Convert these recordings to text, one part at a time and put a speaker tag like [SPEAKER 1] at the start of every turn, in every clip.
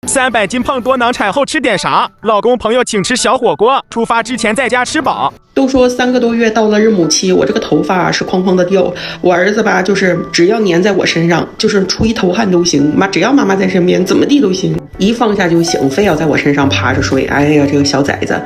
[SPEAKER 1] 300斤胖多囊产后吃点啥？老公朋友请吃小火锅，出发之前在家吃饱。
[SPEAKER 2] 都说3个多月到了日母期，我这个头发是哐哐的掉。我儿子吧，就是只要粘在我身上，就是出一头汗都行，只要妈妈在身边，怎么地都行，一放下就行，非要在我身上趴着睡。哎呀，这个小崽子，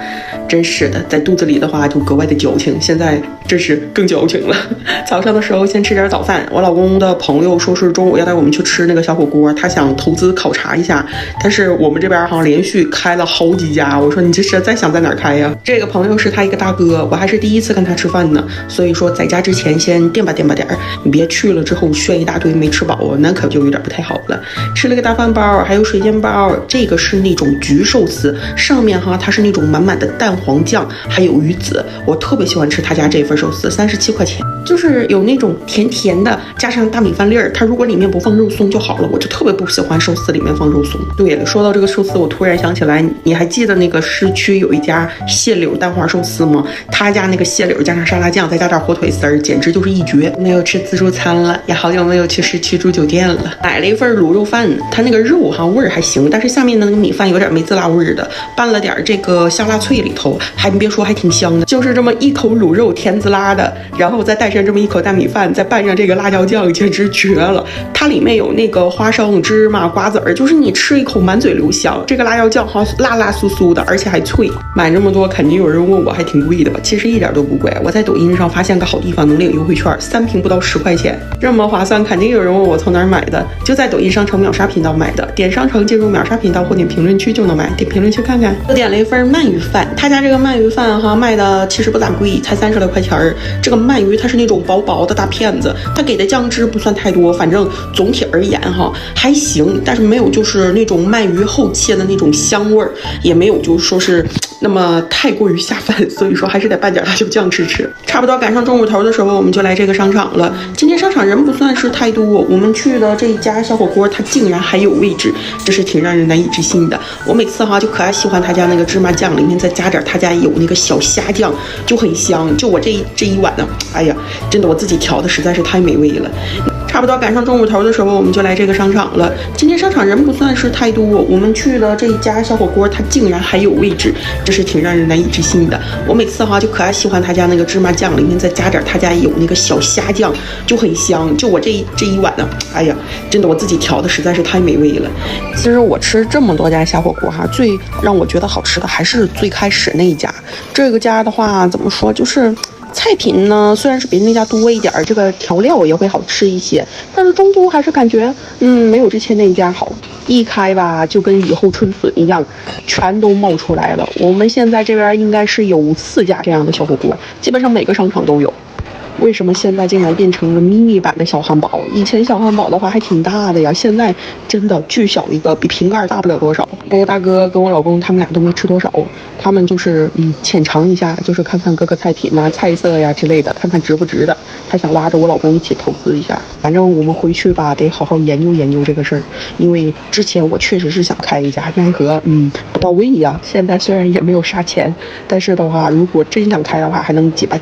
[SPEAKER 2] 真是的，在肚子里的话就格外的矫情，现在真是更矫情了。早上的时候先吃点早饭，我老公的朋友说是中午要带我们去吃那个小火锅，他想投资考察一下，但是我们这边好像连续开了好几家，我说你这实在想在哪儿开呀？这个朋友是他一个大哥，我还是第一次跟他吃饭呢，所以说在家之前先垫吧点儿，你别去了之后炫一大堆没吃饱，那可就有点不太好了。吃了个大饭包，还有水煎包，这个是那种焗寿司，上面它是那种满满的蛋黄酱，还有鱼子，我特别喜欢吃他家这份寿司，37块钱，就是有那种甜甜的，加上大米饭粒儿，它如果里面不放肉松就好了，我就特别不喜欢寿司里面放肉松。对了，说到这个寿司，我突然想起来，你还记得那个市区有一家蟹柳蛋花寿司吗？他家那个蟹柳加上沙拉酱，再加点火腿丝儿，简直就是一绝。没有吃自助餐了，也好久没有去市区住酒店了。买了一份卤肉饭，它那个肉味儿还行，但是下面的那个米饭有点没滋啦味儿的，拌了点这个虾辣脆里头，还别说还挺香的。就是这么一口卤肉甜滋啦的，然后再带上这么一口大米饭，再拌上这个辣椒酱，简直绝了。它里面有那个花生、芝麻、瓜子儿，就是你吃一口满嘴留香。这个辣椒酱辣辣酥酥的，而且还脆。买这么多肯定有人问我还挺贵的吧？其实一点都不贵。我在抖音上发现个好地方能领优惠券，3瓶不到10块钱，这么划算。肯定有人问我从哪儿买的，就在抖音商城秒杀频道买的。点商城进入秒杀频道或点评论区就能买，点评论区看看。我点了一份鳗鱼饭，他家这个鳗鱼饭卖的其实不咋贵，才30来块钱儿。这个鳗鱼它是那种薄薄的大片子，它给的酱汁不算太多，反正总体而言还行，但是没有就是那种鳗鱼厚切的那种香味儿，也没有就是说是那么太过于下饭，所以说还是得拌点辣椒酱吃。差不多赶上中午头的时候，我们就来这个商场了。今天商场人不算是太多，我们去的这一家小火锅它竟然还有位置，这是挺让人难以置信的。我每次就可爱喜欢他家那个芝麻酱，里面再加点他家有那个小虾酱，就很香。就我这一碗呢，哎呀，真的我自己调的实在是太美味了。差不多赶上中午头的时候，我们就来这个商场了。今天商场人不算是太多，我们去的这一家小火锅它竟然还有位置，这是挺让人难以置信的。我每次就可爱喜欢他家那个芝麻酱，里面再加点他家有那个小虾酱，就很香。就我这一碗呢，哎呀，真的我自己调的实在是太美味了。其实我吃这么多家小火锅最让我觉得好吃的还是最开始那一家。这个家的话怎么说，就是菜品呢虽然是比那家多一点，这个调料也会好吃一些，但是中途还是感觉没有之前那一家好。一开吧就跟雨后春笋一样，全都冒出来了。我们现在这边应该是有4家这样的小火锅，基本上每个商场都有。为什么现在竟然变成了迷你版的小汉堡？以前小汉堡的话还挺大的呀，现在真的巨小一个，比瓶盖大不了多少。这个大哥跟我老公他们俩都没吃多少，他们就是浅尝一下，就是看看各个菜品菜色呀之类的，看看值不值的。他想拉着我老公一起投资一下，反正我们回去吧得好好研究研究这个事儿，因为之前我确实是想开一家，奈何不到位呀。现在虽然也没有啥钱，但是的话如果真想开的话还能挤吧，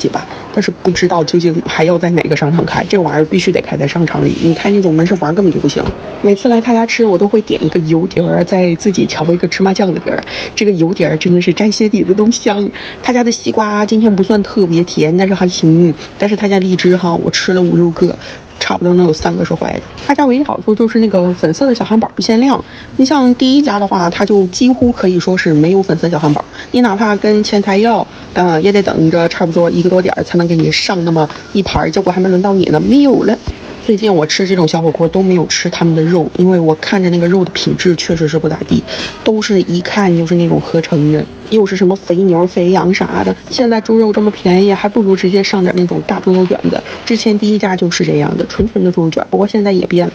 [SPEAKER 2] 但是不知道究竟还要在哪个商场开，这玩意儿必须得开在商场里，你开那种门市房根本就不行。每次来他家吃，我都会点一个油碟儿，再自己调一个芝麻酱的碟儿。这个油碟儿真的是沾鞋底子都香。他家的西瓜今天不算特别甜，但是还行。但是他家荔枝我吃了5-6个，差不多能有3个是坏的。他家唯一好处就是那个粉色的小汉堡不限量，你像第一家的话，它就几乎可以说是没有粉色小汉堡，你哪怕跟前台要，也得等着差不多1个多点才能给你上那么一盘，结果还没轮到你呢，没有了。最近我吃这种小火锅都没有吃他们的肉，因为我看着那个肉的品质确实是不咋地，都是一看就是那种合成的，又是什么肥牛肥羊啥的。现在猪肉这么便宜，还不如直接上点那种大猪肉卷子。之前第一家就是这样的，纯纯的猪肉卷，不过现在也变了。